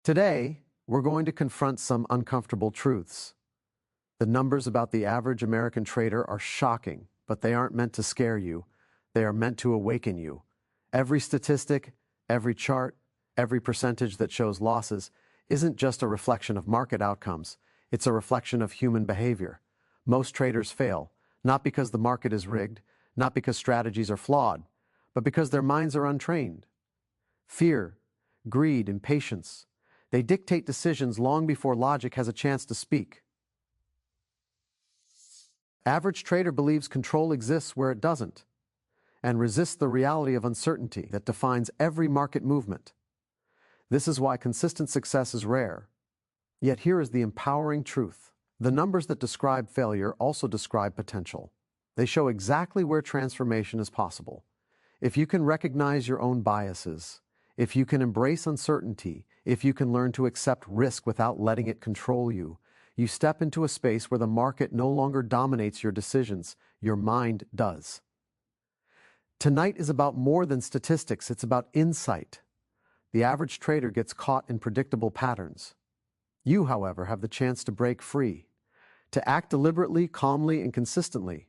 Today, we're going to confront some uncomfortable truths. The numbers about the average American trader are shocking, but they aren't meant to scare you. They are meant to awaken you. Every statistic, every chart, every percentage that shows losses isn't just a reflection of market outcomes. It's a reflection of human behavior. Most traders fail, not because the market is rigged, not because strategies are flawed, but because their minds are untrained. Fear, greed, impatience, they dictate decisions long before logic has a chance to speak. Average trader believes control exists where it doesn't, and resists the reality of uncertainty that defines every market movement. This is why consistent success is rare. Yet here is the empowering truth. The numbers that describe failure also describe potential. They show exactly where transformation is possible. If you can recognize your own biases, if you can embrace uncertainty, if you can learn to accept risk without letting it control you, you step into a space where the market no longer dominates your decisions, your mind does. Tonight is about more than statistics, it's about insight. The average trader gets caught in predictable patterns. You, however, have the chance to break free, to act deliberately, calmly, and consistently,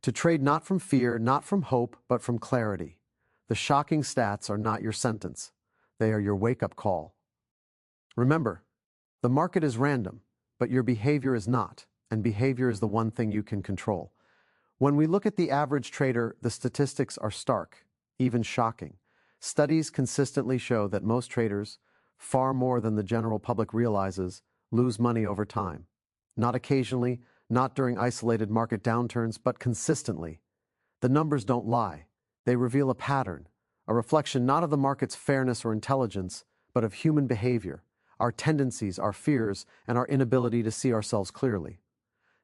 to trade not from fear, not from hope, but from clarity. The shocking stats are not your sentence. They are your wake-up call. Remember, the market is random, but your behavior is not, and behavior is the one thing you can control. When we look at the average trader, the statistics are stark, even shocking. Studies consistently show that most traders, far more than the general public realizes, lose money over time. Not occasionally, not during isolated market downturns, but consistently. The numbers don't lie. They reveal a pattern, a reflection not of the market's fairness or intelligence, but of human behavior, our tendencies, our fears, and our inability to see ourselves clearly.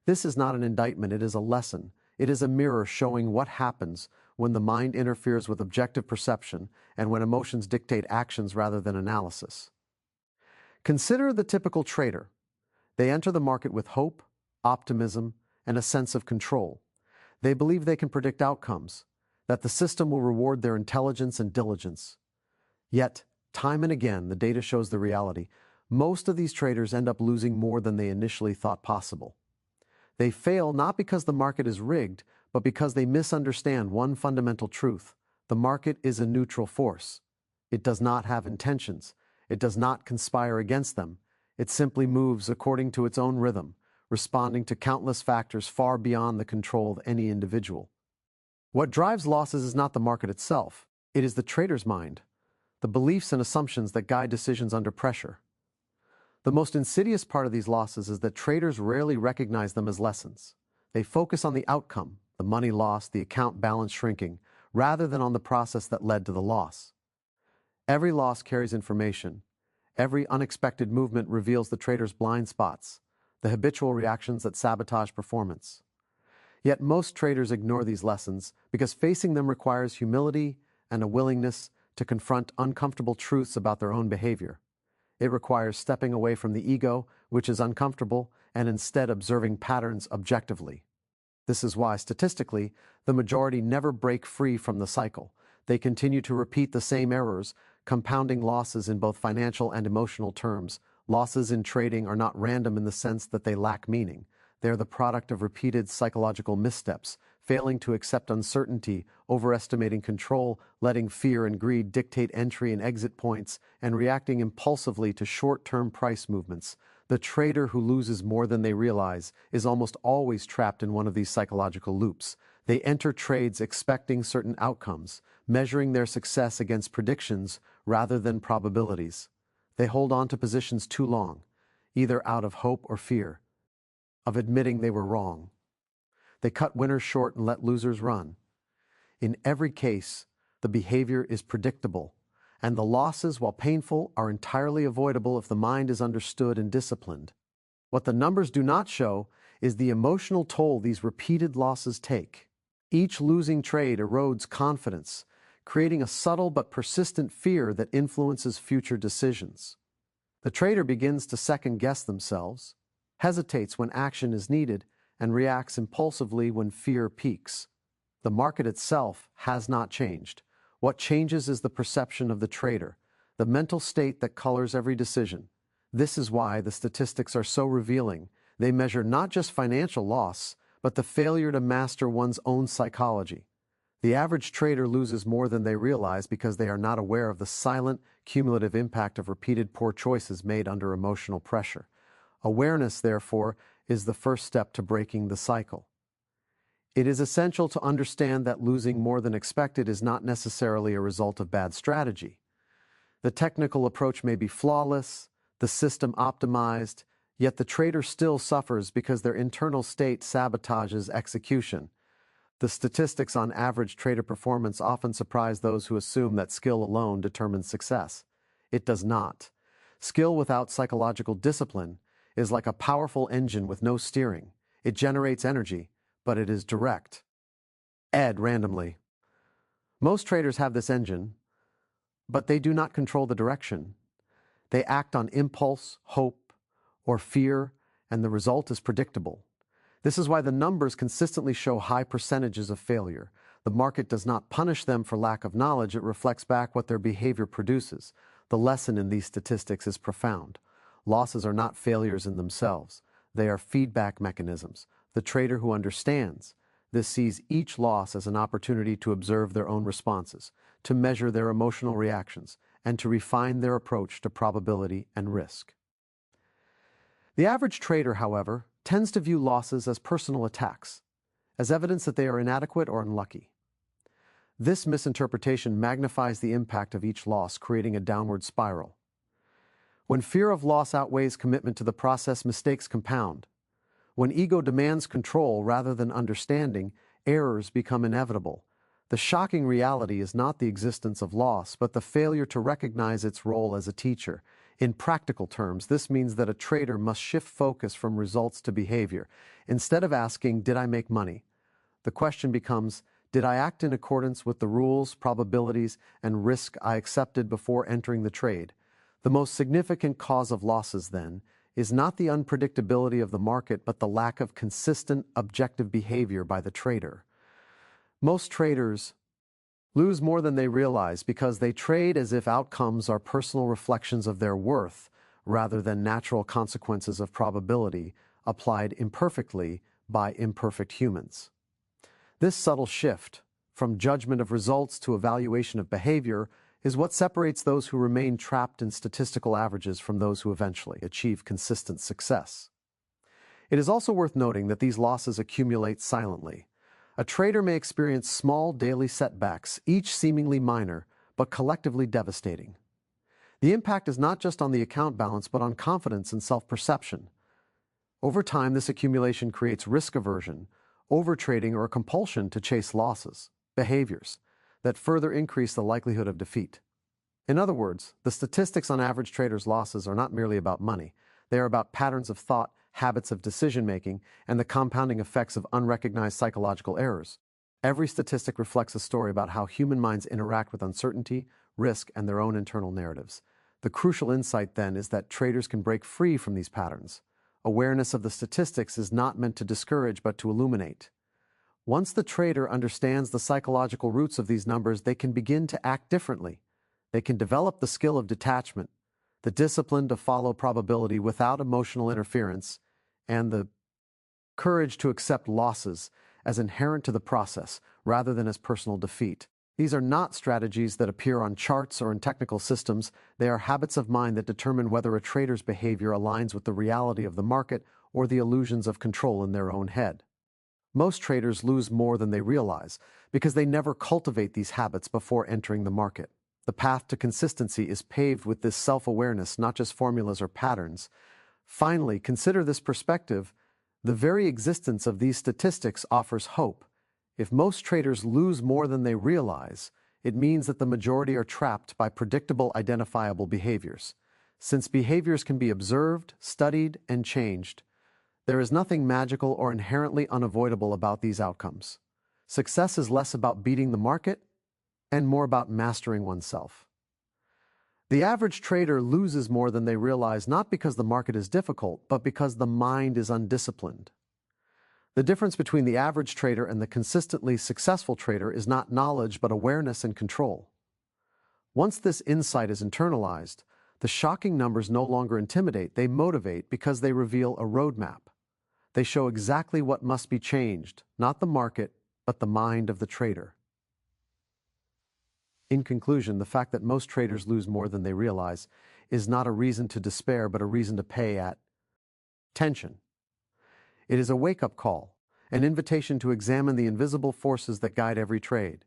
This is not an indictment, it is a lesson. It is a mirror showing what happens when the mind interferes with objective perception and when emotions dictate actions rather than analysis. Consider the typical trader. They enter the market with hope, optimism, and a sense of control. They believe they can predict outcomes, that the system will reward their intelligence and diligence. Yet, time and again, the data shows the reality. Most of these traders end up losing more than they initially thought possible. They fail not because the market is rigged, but because they misunderstand one fundamental truth. The market is a neutral force. It does not have intentions. It does not conspire against them. It simply moves according to its own rhythm, responding to countless factors far beyond the control of any individual. What drives losses is not the market itself. It is the trader's mind, the beliefs and assumptions that guide decisions under pressure. The most insidious part of these losses is that traders rarely recognize them as lessons. They focus on the outcome, the money lost, the account balance shrinking, rather than on the process that led to the loss. Every loss carries information. Every unexpected movement reveals the trader's blind spots, the habitual reactions that sabotage performance. Yet most traders ignore these lessons because facing them requires humility and a willingness to confront uncomfortable truths about their own behavior. It requires stepping away from the ego, which is uncomfortable, and instead observing patterns objectively. This is why, statistically, the majority never break free from the cycle. They continue to repeat the same errors, compounding losses in both financial and emotional terms. Losses in trading are not random in the sense that they lack meaning. They are the product of repeated psychological missteps, failing to accept uncertainty, overestimating control, letting fear and greed dictate entry and exit points, and reacting impulsively to short-term price movements. The trader who loses more than they realize is almost always trapped in one of these psychological loops. They enter trades expecting certain outcomes, measuring their success against predictions rather than probabilities. They hold on to positions too long, either out of hope or fear of admitting they were wrong. They cut winners short and let losers run. In every case, the behavior is predictable, and the losses, while painful, are entirely avoidable if the mind is understood and disciplined. What the numbers do not show is the emotional toll these repeated losses take. Each losing trade erodes confidence, creating a subtle but persistent fear that influences future decisions. The trader begins to second-guess themselves, hesitates when action is needed, and reacts impulsively when fear peaks. The market itself has not changed. What changes is the perception of the trader, the mental state that colors every decision. This is why the statistics are so revealing. They measure not just financial loss, but the failure to master one's own psychology. The average trader loses more than they realize because they are not aware of the silent, cumulative impact of repeated poor choices made under emotional pressure. Awareness, therefore, is the first step to breaking the cycle. It is essential to understand that losing more than expected is not necessarily a result of bad strategy. The technical approach may be flawless, the system optimized, yet the trader still suffers because their internal state sabotages execution. The statistics on average trader performance often surprise those who assume that skill alone determines success. It does not. Skill without psychological discipline is like a powerful engine with no steering. It generates energy, but it is direct. Randomly. Most traders have this engine, but they do not control the direction. They act on impulse, hope, or fear, and the result is predictable. This is why the numbers consistently show high percentages of failure. The market does not punish them for lack of knowledge, it reflects back what their behavior produces. The lesson in these statistics is profound. Losses are not failures in themselves. They are feedback mechanisms. The trader who understands this sees each loss as an opportunity to observe their own responses, to measure their emotional reactions, and to refine their approach to probability and risk. The average trader, however, tends to view losses as personal attacks, as evidence that they are inadequate or unlucky. This misinterpretation magnifies the impact of each loss, creating a downward spiral. When fear of loss outweighs commitment to the process, mistakes compound. When ego demands control rather than understanding, errors become inevitable. The shocking reality is not the existence of loss, but the failure to recognize its role as a teacher. In practical terms, this means that a trader must shift focus from results to behavior. Instead of asking, "Did I make money?" the question becomes, "Did I act in accordance with the rules, probabilities, and risk I accepted before entering the trade?" The most significant cause of losses, then, is not the unpredictability of the market, but the lack of consistent, objective behavior by the trader. Most traders lose more than they realize because they trade as if outcomes are personal reflections of their worth rather than natural consequences of probability applied imperfectly by imperfect humans. This subtle shift, from judgment of results to evaluation of behavior, is what separates those who remain trapped in statistical averages from those who eventually achieve consistent success. It is also worth noting that these losses accumulate silently. A trader may experience small daily setbacks, each seemingly minor, but collectively devastating. The impact is not just on the account balance, but on confidence and self-perception. Over time, this accumulation creates risk aversion, overtrading, or a compulsion to chase losses, behaviors that further increase the likelihood of defeat. In other words, the statistics on average traders' losses are not merely about money. They are about patterns of thought, habits of decision-making, and the compounding effects of unrecognized psychological errors. Every statistic reflects a story about how human minds interact with uncertainty, risk, and their own internal narratives. The crucial insight, then, is that traders can break free from these patterns. Awareness of the statistics is not meant to discourage, but to illuminate. Once the trader understands the psychological roots of these numbers, they can begin to act differently. They can develop the skill of detachment, the discipline to follow probability without emotional interference, and the courage to accept losses as inherent to the process rather than as personal defeat. These are not strategies that appear on charts or in technical systems. They are habits of mind that determine whether a trader's behavior aligns with the reality of the market or the illusions of control in their own head. Most traders lose more than they realize because they never cultivate these habits before entering the market. The path to consistency is paved with this self-awareness, not just formulas or patterns. Finally, consider this perspective. The very existence of these statistics offers hope. If most traders lose more than they realize, it means that the majority are trapped by predictable, identifiable behaviors. Since behaviors can be observed, studied, and changed, there is nothing magical or inherently unavoidable about these outcomes. Success is less about beating the market and more about mastering oneself. The average trader loses more than they realize not because the market is difficult, but because the mind is undisciplined. The difference between the average trader and the consistently successful trader is not knowledge, but awareness and control. Once this insight is internalized, The shocking numbers no longer intimidate, they motivate because they reveal a roadmap. They show exactly what must be changed, not the market, but the mind of the trader. In conclusion, the fact that most traders lose more than they realize is not a reason to despair, but a reason to pay attention. It is a wake-up call, an invitation to examine the invisible forces that guide every trade.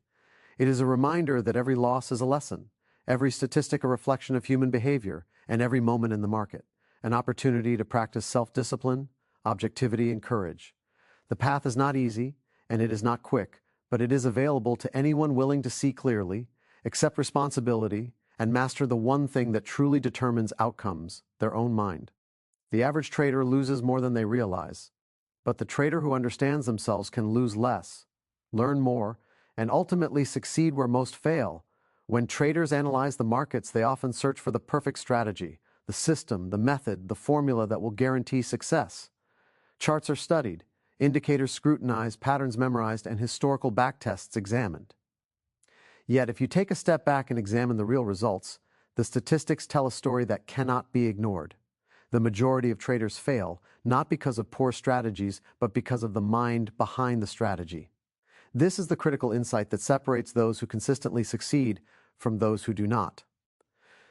It is a reminder that every loss is a lesson, every statistic a reflection of human behavior, and every moment in the market an opportunity to practice self-discipline, objectivity, and courage. The path is not easy, and it is not quick, but it is available to anyone willing to see clearly, accept responsibility, and master the one thing that truly determines outcomes, their own mind. The average trader loses more than they realize, but the trader who understands themselves can lose less, learn more, and ultimately succeed where most fail. When traders analyze the markets, they often search for the perfect strategy, the system, the method, the formula that will guarantee success. Charts are studied, indicators scrutinized, patterns memorized, and historical backtests examined. Yet, if you take a step back and examine the real results, the statistics tell a story that cannot be ignored. The majority of traders fail, not because of poor strategies, but because of the mind behind the strategy. This is the critical insight that separates those who consistently succeed from those who do not.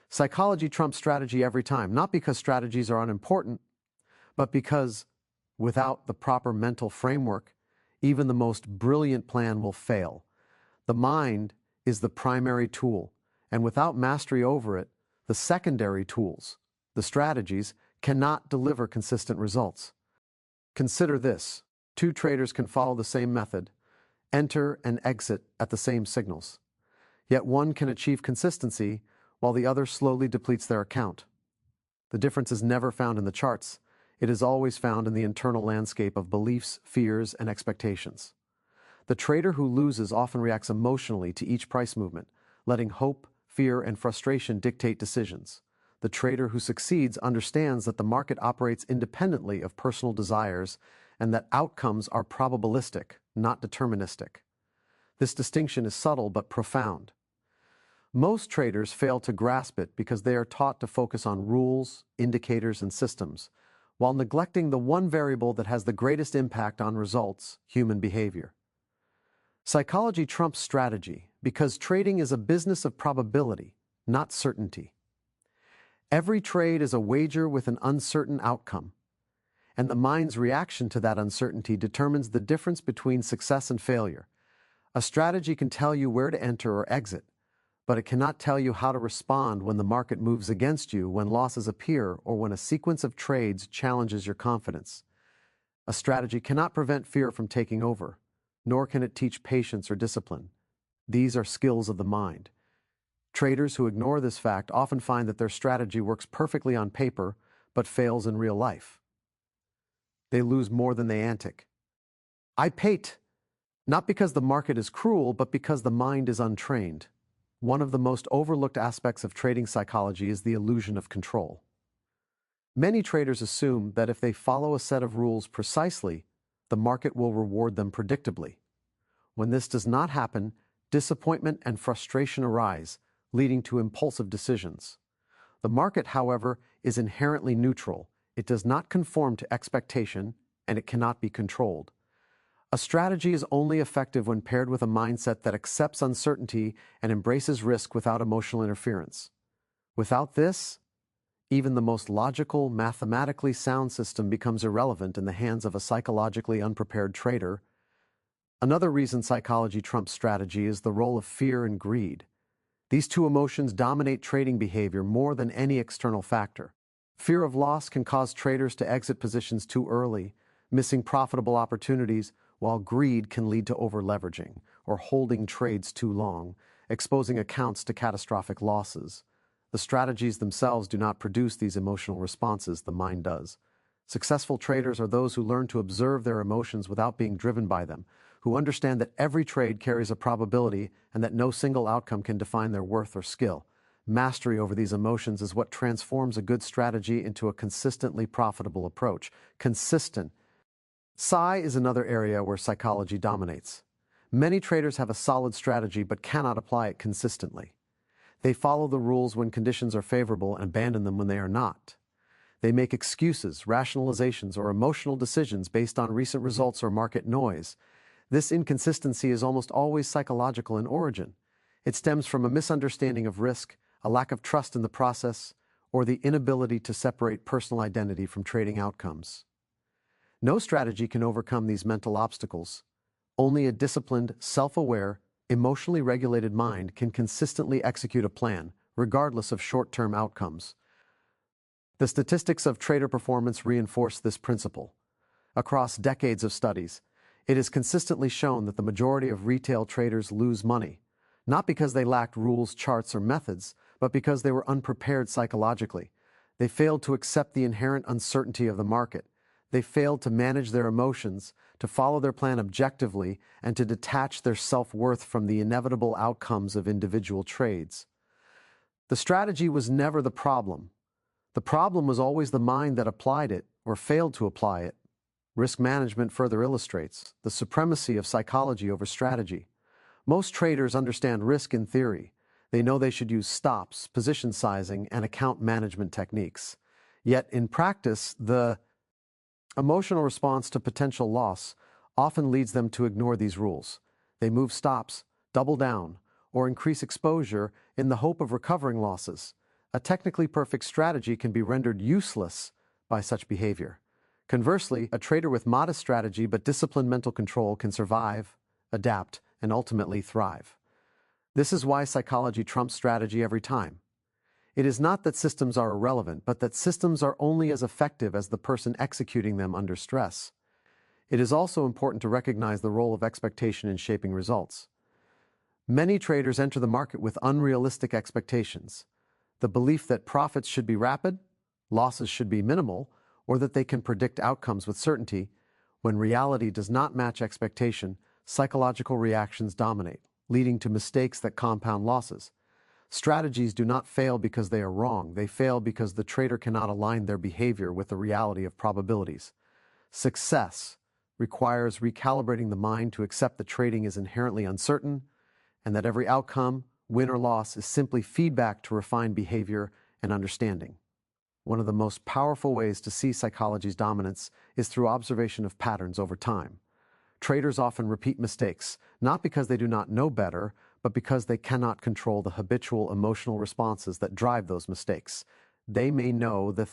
Psychology trumps strategy every time, not because strategies are unimportant, but because, without the proper mental framework, even the most brilliant plan will fail. The mind is the primary tool, and without mastery over it, the secondary tools, the strategies, cannot deliver consistent results. Consider this: two traders can follow the same method, enter and exit at the same signals. Yet one can achieve consistency while the other slowly depletes their account. The difference is never found in the charts. It is always found in the internal landscape of beliefs, fears, and expectations. The trader who loses often reacts emotionally to each price movement, letting hope, fear, and frustration dictate decisions. The trader who succeeds understands that the market operates independently of personal desires and that outcomes are probabilistic, not deterministic. This distinction is subtle but profound. Most traders fail to grasp it because they are taught to focus on rules, indicators, and systems, while neglecting the one variable that has the greatest impact on results: human behavior. Psychology trumps strategy because trading is a business of probability, not certainty. Every trade is a wager with an uncertain outcome, and the mind's reaction to that uncertainty determines the difference between success and failure. A strategy can tell you where to enter or exit, but it cannot tell you how to respond when the market moves against you, when losses appear, or when a sequence of trades challenges your confidence. A strategy cannot prevent fear from taking over, nor can it teach patience or discipline. These are skills of the mind. Traders who ignore this fact often find that their strategy works perfectly on paper, but fails in real life. They lose more than they antic. I pate, not because the market is cruel, but because the mind is untrained. One of the most overlooked aspects of trading psychology is the illusion of control. Many traders assume that if they follow a set of rules precisely, the market will reward them predictably. When this does not happen, disappointment and frustration arise, leading to impulsive decisions. The market, however, is inherently neutral. It does not conform to expectation, and it cannot be controlled. A strategy is only effective when paired with a mindset that accepts uncertainty and embraces risk without emotional interference. Without this, even the most logical, mathematically sound system becomes irrelevant in the hands of a psychologically unprepared trader. Another reason psychology trumps strategy is the role of fear and greed. These two emotions dominate trading behavior more than any external factor. Fear of loss can cause traders to exit positions too early, missing profitable opportunities, while greed can lead to over-leveraging or holding trades too long, exposing accounts to catastrophic losses. The strategies themselves do not produce these emotional responses, the mind does. Successful traders are those who learn to observe their emotions without being driven by them, who understand that every trade carries a probability and that no single outcome can define their worth or skill. Mastery over these emotions is what transforms a good strategy into a consistently profitable approach. Consistent. Psi is another area where psychology dominates. Many traders have a solid strategy but cannot apply it consistently. They follow the rules when conditions are favorable and abandon them when they are not. They make excuses, rationalizations, or emotional decisions based on recent results or market noise. This inconsistency is almost always psychological in origin. It stems from a misunderstanding of risk, a lack of trust in the process, or the inability to separate personal identity from trading outcomes. No strategy can overcome these mental obstacles. Only a disciplined, self-aware, emotionally regulated mind can consistently execute a plan, regardless of short-term outcomes. The statistics of trader performance reinforce this principle. Across decades of studies, it is consistently shown that the majority of retail traders lose money, not because they lacked rules, charts, or methods, but because they were unprepared psychologically. They failed to accept the inherent uncertainty of the market. They failed to manage their emotions, to follow their plan objectively, and to detach their self-worth from the inevitable outcomes of individual trades. The strategy was never the problem. The problem was always the mind that applied it or failed to apply it. Risk management further illustrates the supremacy of psychology over strategy. Most traders understand risk in theory. They know they should use stops, position sizing, and account management techniques. Yet in practice, the emotional response to potential loss often leads them to ignore these rules. They move stops, double down, or increase exposure in the hope of recovering losses. A technically perfect strategy can be rendered useless by such behavior. Conversely, a trader with modest strategy but disciplined mental control can survive, adapt, and ultimately thrive. This is why psychology trumps strategy every time. It is not that systems are irrelevant, but that systems are only as effective as the person executing them under stress. It is also important to recognize the role of expectation in shaping results. Many traders enter the market with unrealistic expectations. The belief that profits should be rapid, losses should be minimal, or that they can predict outcomes with certainty. When reality does not match expectation, psychological reactions dominate, leading to mistakes that compound losses. Strategies do not fail because they are wrong. They fail because the trader cannot align their behavior with the reality of probabilities. Success requires recalibrating the mind to accept that trading is inherently uncertain and that every outcome, win or loss, is simply feedback to refine behavior and understanding. One of the most powerful ways to see psychology's dominance is through observation of patterns over time. Traders often repeat mistakes, not because they do not know better, but because they cannot control the habitual emotional responses that drive those mistakes. They may know the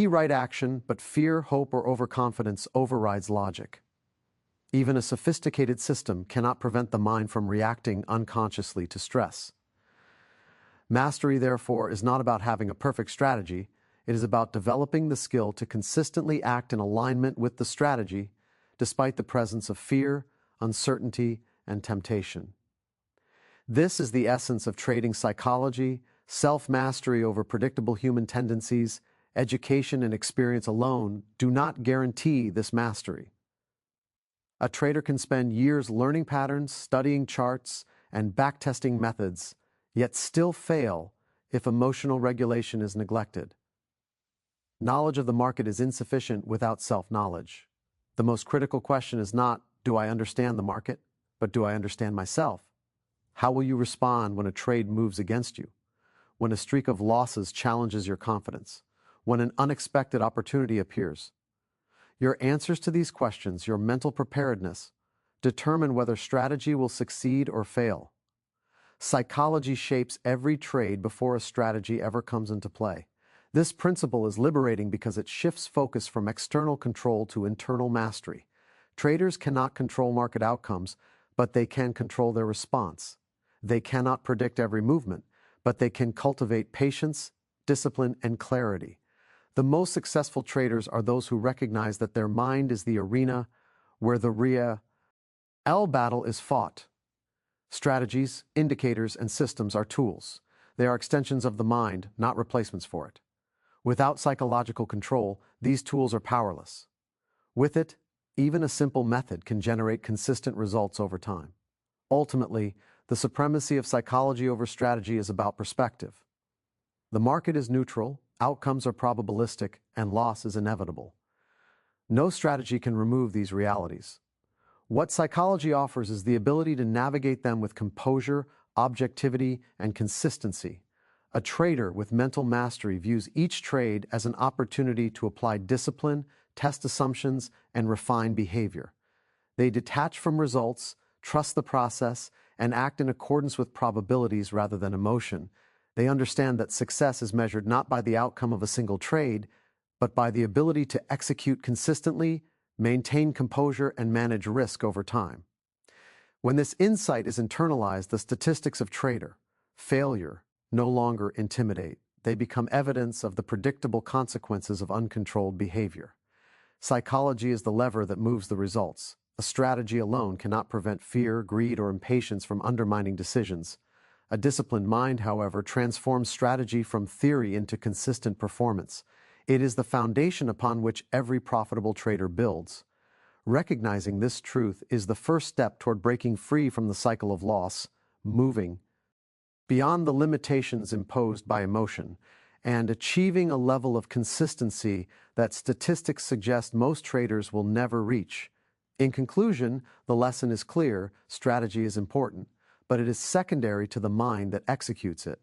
right action, but fear, hope, or overconfidence overrides logic. Even a sophisticated system cannot prevent the mind from reacting unconsciously to stress. Mastery, therefore, is not about having a perfect strategy. It is about developing the skill to consistently act in alignment with the strategy, despite the presence of fear, uncertainty, and temptation. This is the essence of trading psychology. Self-mastery over predictable human tendencies, education, and experience alone do not guarantee this mastery. A trader can spend years learning patterns, studying charts, and backtesting methods, yet still fail if emotional regulation is neglected. Knowledge of the market is insufficient without self-knowledge. The most critical question is not, do I understand the market, but do I understand myself? How will you respond when a trade moves against you? When a streak of losses challenges your confidence? When an unexpected opportunity appears? Your answers to these questions, your mental preparedness, determine whether strategy will succeed or fail. Psychology shapes every trade before a strategy ever comes into play. This principle is liberating because it shifts focus from external control to internal mastery. Traders cannot control market outcomes, but they can control their response. They cannot predict every movement, but they can cultivate patience, discipline, and clarity. The most successful traders are those who recognize that their mind is the arena where the real battle is fought. Strategies, indicators, and systems are tools. They are extensions of the mind, not replacements for it. Without psychological control, these tools are powerless. With it, even a simple method can generate consistent results over time. Ultimately, the supremacy of psychology over strategy is about perspective. The market is neutral, outcomes are probabilistic, and loss is inevitable. No strategy can remove these realities. What psychology offers is the ability to navigate them with composure, objectivity, and consistency. A trader with mental mastery views each trade as an opportunity to apply discipline, test assumptions, and refine behavior. They detach from results, trust the process, and act in accordance with probabilities rather than emotion. They understand that success is measured not by the outcome of a single trade, but by the ability to execute consistently, maintain composure, and manage risk over time. When this insight is internalized, the statistics of trader failure no longer intimidate. They become evidence of the predictable consequences of uncontrolled behavior. Psychology is the lever that moves the results. A strategy alone cannot prevent fear, greed, or impatience from undermining decisions. A disciplined mind, however, transforms strategy from theory into consistent performance. It is the foundation upon which every profitable trader builds. Recognizing this truth is the first step toward breaking free from the cycle of loss, moving beyond the limitations imposed by emotion, and achieving a level of consistency that statistics suggest most traders will never reach. In conclusion, the lesson is clear: strategy is important, but it is secondary to the mind that executes it.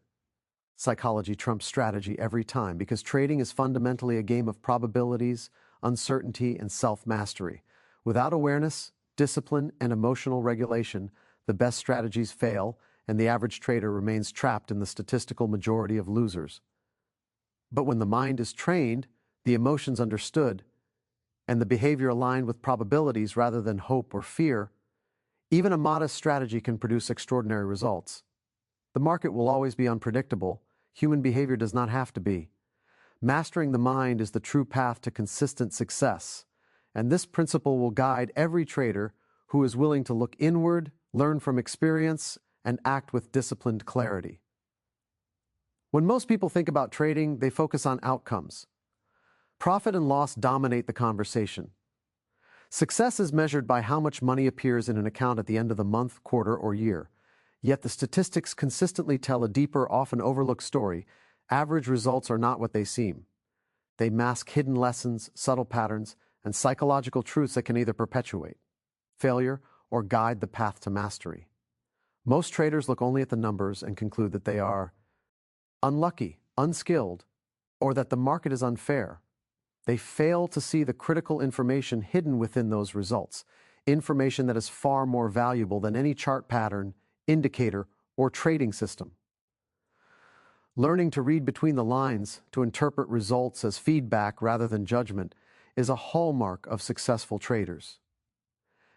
Psychology trumps strategy every time because trading is fundamentally a game of probabilities, uncertainty, and self-mastery. Without awareness, discipline, and emotional regulation, the best strategies fail, and the average trader remains trapped in the statistical majority of losers. But when the mind is trained, the emotions understood, and the behavior aligned with probabilities rather than hope or fear, even a modest strategy can produce extraordinary results. The market will always be unpredictable. Human behavior does not have to be. Mastering the mind is the true path to consistent success, and this principle will guide every trader who is willing to look inward, learn from experience, and act with disciplined clarity. When most people think about trading, they focus on outcomes. Profit and loss dominate the conversation. Success is measured by how much money appears in an account at the end of the month, quarter, or year. Yet the statistics consistently tell a deeper, often overlooked story. Average results are not what they seem. They mask hidden lessons, subtle patterns, and psychological truths that can either perpetuate failure or guide the path to mastery. Most traders look only at the numbers and conclude that they are unlucky, unskilled, or that the market is unfair. They fail to see the critical information hidden within those results, information that is far more valuable than any chart pattern, indicator, or trading system. Learning to read between the lines, to interpret results as feedback rather than judgment, is a hallmark of successful traders.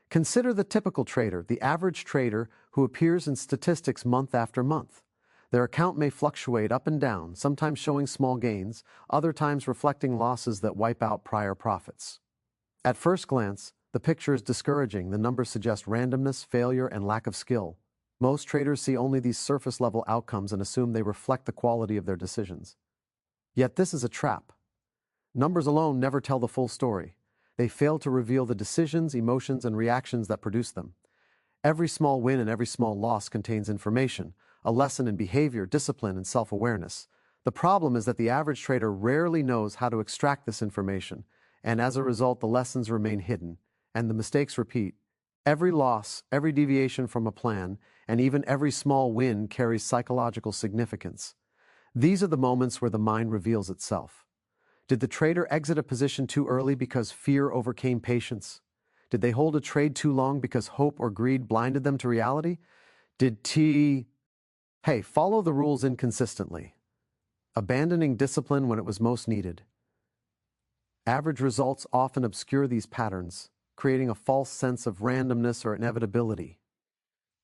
Consider the typical trader, the average trader who appears in statistics month after month. Their account may fluctuate up and down, sometimes showing small gains, other times reflecting losses that wipe out prior profits. At first glance, the picture is discouraging. The numbers suggest randomness, failure, and lack of skill. Most traders see only these surface-level outcomes and assume they reflect the quality of their decisions. Yet this is a trap. Numbers alone never tell the full story. They fail to reveal the decisions, emotions, and reactions that produce them. Every small win and every small loss contains information, a lesson in behavior, discipline, and self-awareness. The problem is that the average trader rarely knows how to extract this information, and as a result, the lessons remain hidden, and the mistakes repeat. Every loss, every deviation from a plan, and even every small win carries psychological significance. These are the moments where the mind reveals itself. Did the trader exit a position too early because fear overcame patience? Did they hold a trade too long because hope or greed blinded them to reality? Follow the rules inconsistently, abandoning discipline when it was most needed. Average results often obscure these patterns, creating a false sense of randomness or inevitability.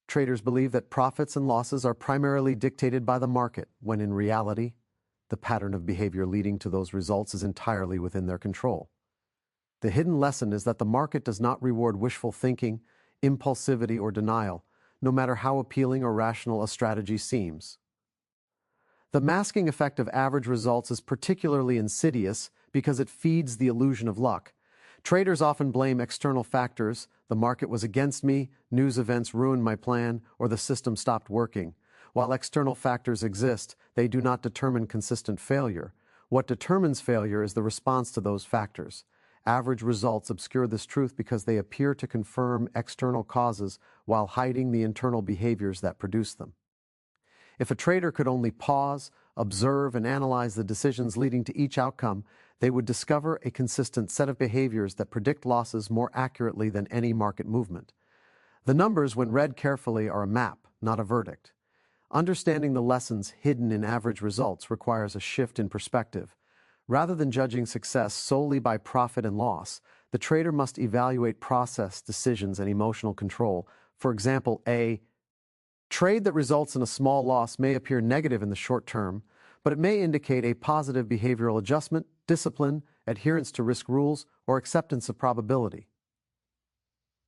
Traders believe that profits and losses are primarily dictated by the market, when in reality, the pattern of behavior leading to those results is entirely within their control. The hidden lesson is that the market does not reward wishful thinking, impulsivity, or denial, no matter how appealing or rational a strategy seems. The masking effect of average results is particularly insidious because it feeds the illusion of luck. Traders often blame external factors: the market was against me, news events ruined my plan, or the system stopped working. While external factors exist, they do not determine consistent failure. What determines failure is the response to those factors. Average results obscure this truth because they appear to confirm external causes while hiding the internal behaviors that produce them. If a trader could only pause, observe, and analyze the decisions leading to each outcome, they would discover a consistent set of behaviors that predict losses more accurately than any market movement. The numbers, when read carefully, are a map, not a verdict. Understanding the lessons hidden in average results requires a shift in perspective. Rather than judging success solely by profit and loss, the trader must evaluate process, decisions, and emotional control. For example, a trade that results in a small loss may appear negative in the short term, but it may indicate a positive behavioral adjustment, discipline, adherence to risk rules, or acceptance of probability.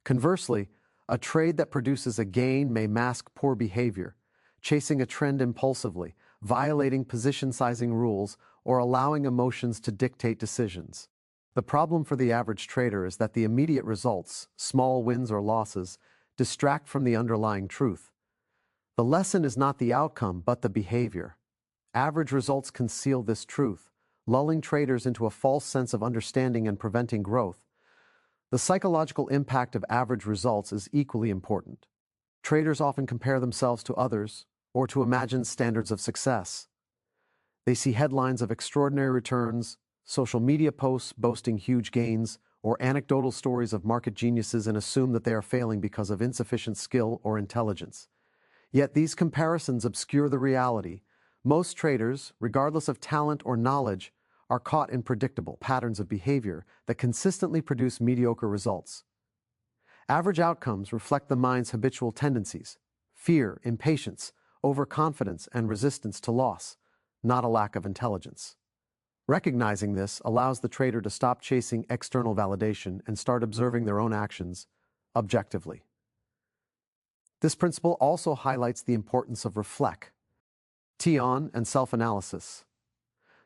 Conversely, a trade that produces a gain may mask poor behavior, chasing a trend impulsively, violating position sizing rules, or allowing emotions to dictate decisions. The problem for the average trader is that the immediate results, small wins or losses, distract from the underlying truth. The lesson is not the outcome, but the behavior. Average results conceal this truth, lulling traders into a false sense of understanding and preventing growth. The psychological impact of average results is equally important. Traders often compare themselves to others or to imagined standards of success. They see headlines of extraordinary returns, social media posts boasting huge gains, or anecdotal stories of market geniuses and assume that they are failing because of insufficient skill or intelligence. Yet these comparisons obscure the reality. Most traders, regardless of talent or knowledge, are caught in predictable patterns of behavior that consistently produce mediocre results. Average outcomes reflect the mind's habitual tendencies: fear, impatience, overconfidence, and resistance to loss, not a lack of intelligence. Recognizing this allows the trader to stop chasing external validation and start observing their own actions objectively. This principle also highlights the importance of reflection and self-analysis.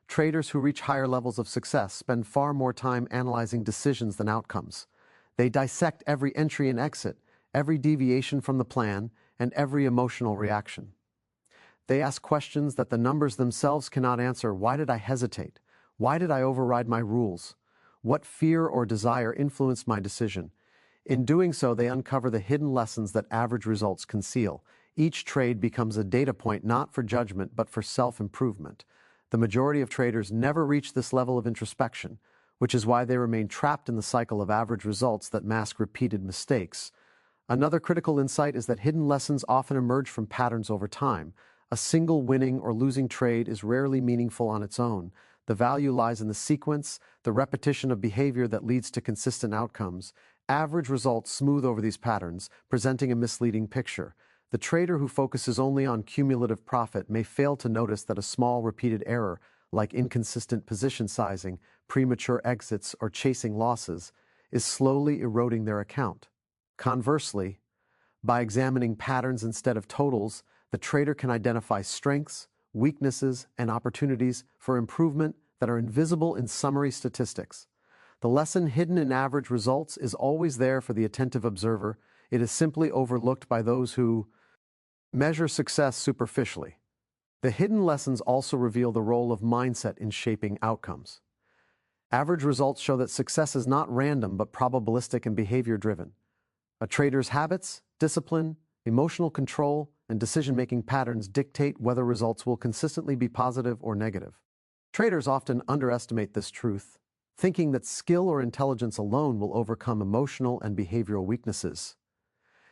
Traders who reach higher levels of success spend far more time analyzing decisions than outcomes. They dissect every entry and exit, every deviation from the plan, and every emotional reaction. They ask questions that the numbers themselves cannot answer. Why did I hesitate? Why did I override my rules? What fear or desire influenced my decision? In doing so, they uncover the hidden lessons that average results conceal. Each trade becomes a data point not for judgment but for self-improvement. The majority of traders never reach this level of introspection, which is why they remain trapped in the cycle of average results that mask repeated mistakes. Another critical insight is that hidden lessons often emerge from patterns over time. A single winning or losing trade is rarely meaningful on its own. The value lies in the sequence, the repetition of behavior that leads to consistent outcomes. Average results smooth over these patterns, presenting a misleading picture. The trader who focuses only on cumulative profit may fail to notice that a small repeated error, like inconsistent position sizing, premature exits, or chasing losses, is slowly eroding their account. Conversely, by examining patterns instead of totals, the trader can identify strengths, weaknesses, and opportunities for improvement that are invisible in summary statistics. The lesson hidden in average results is always there for the attentive observer. It is simply overlooked by those who measure success superficially. The hidden lessons also reveal the role of mindset in shaping outcomes. Average results show that success is not random but probabilistic and behavior-driven. A trader's habits, discipline, emotional control, and decision-making patterns dictate whether results will consistently be positive or negative. Traders often underestimate this truth, thinking that skill or intelligence alone will overcome emotional and behavioral weaknesses.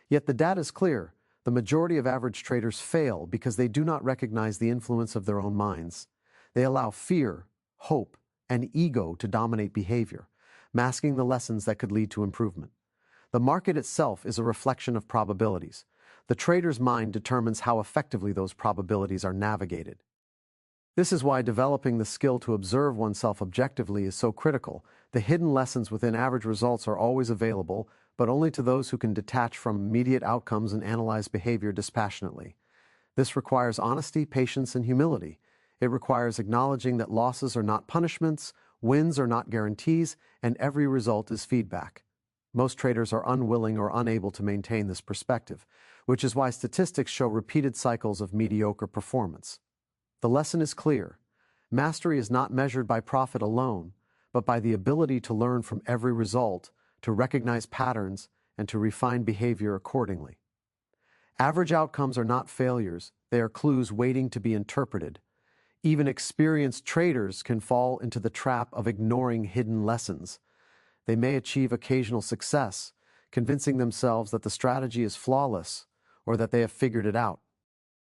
Yet the data is clear. The majority of average traders fail because they do not recognize the influence of their own minds. They allow fear, hope, and ego to dominate behavior, masking the lessons that could lead to improvement. The market itself is a reflection of probabilities. The trader's mind determines how effectively those probabilities are navigated. This is why developing the skill to observe oneself objectively is so critical. The hidden lessons within average results are always available, but only to those who can detach from immediate outcomes and analyze behavior dispassionately. This requires honesty, patience, and humility. It requires acknowledging that losses are not punishments, wins are not guarantees, and every result is feedback. Most traders are unwilling or unable to maintain this perspective, which is why statistics show repeated cycles of mediocre performance. The lesson is clear. Mastery is not measured by profit alone, but by the ability to learn from every result, to recognize patterns, and to refine behavior accordingly. Average outcomes are not failures, They are clues waiting to be interpreted. Even experienced traders can fall into the trap of ignoring hidden lessons. They may achieve occasional success, convincing themselves that the strategy is flawless or that they have figured it out.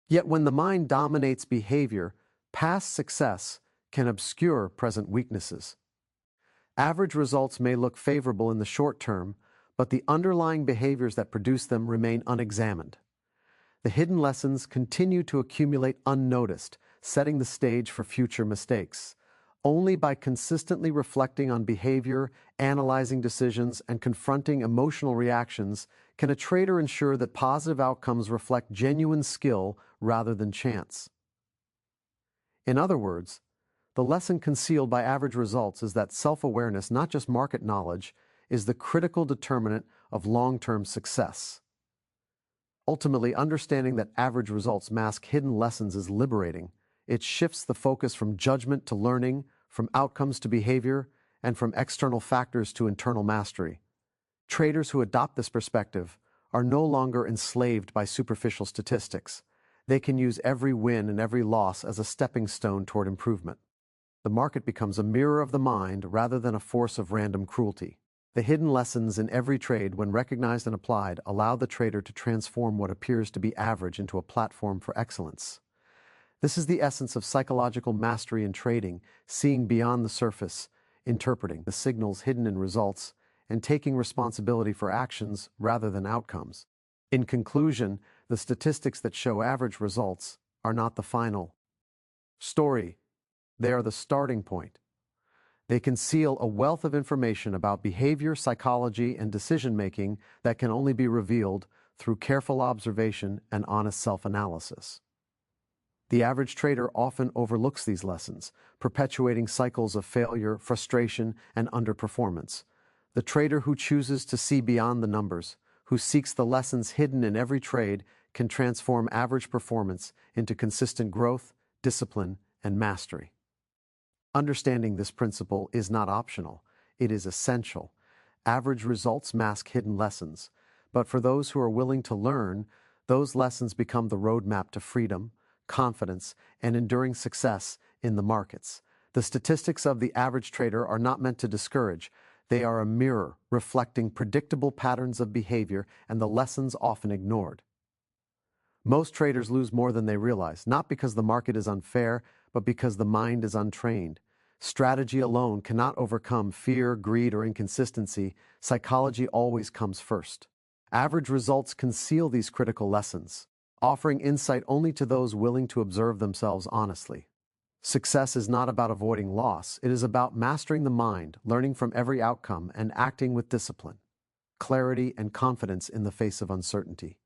Yet when the mind dominates behavior, past success can obscure present weaknesses. Average results may look favorable in the short term, but the underlying behaviors that produce them remain unexamined. The hidden lessons continue to accumulate unnoticed, setting the stage for future mistakes. Only by consistently reflecting on behavior, analyzing decisions, and confronting emotional reactions can a trader ensure that positive outcomes reflect genuine skill rather than chance. In other words, the lesson concealed by average results is that self-awareness, not just market knowledge, is the critical determinant of long-term success. Ultimately, understanding that average results mask hidden lessons is liberating. It shifts the focus from judgment to learning, from outcomes to behavior, and from external factors to internal mastery. Traders who adopt this perspective are no longer enslaved by superficial statistics. They can use every win and every loss as a stepping stone toward improvement. The market becomes a mirror of the mind rather than a force of random cruelty. The hidden lessons in every trade, when recognized and applied, allow the trader to transform what appears to be average into a platform for excellence. This is the essence of psychological mastery in trading, seeing beyond the surface, interpreting the signals hidden in results, and taking responsibility for actions rather than outcomes. In conclusion, the statistics that show average results are not the final story. They are the starting point. They conceal a wealth of information about behavior, psychology, and decision-making that can only be revealed through careful observation and honest self-analysis. The average trader often overlooks these lessons, perpetuating cycles of failure, frustration, and underperformance. The trader who chooses to see beyond the numbers, who seeks the lessons hidden in every trade, can transform average performance into consistent growth, discipline, and mastery. Understanding this principle is not optional, it is essential. Average results mask hidden lessons, but for those who are willing to learn, those lessons become the roadmap to freedom, confidence, and enduring success in the markets. The statistics of the average trader are not meant to discourage. They are a mirror reflecting predictable patterns of behavior and the lessons often ignored. Most traders lose more than they realize, not because the market is unfair, but because the mind is untrained. Strategy alone cannot overcome fear, greed, or inconsistency. Psychology always comes first. Average results conceal these critical lessons, offering insight only to those willing to observe themselves honestly. Success is not about avoiding loss. It is about mastering the mind, learning from every outcome, and acting with discipline, clarity, and confidence in the face of uncertainty.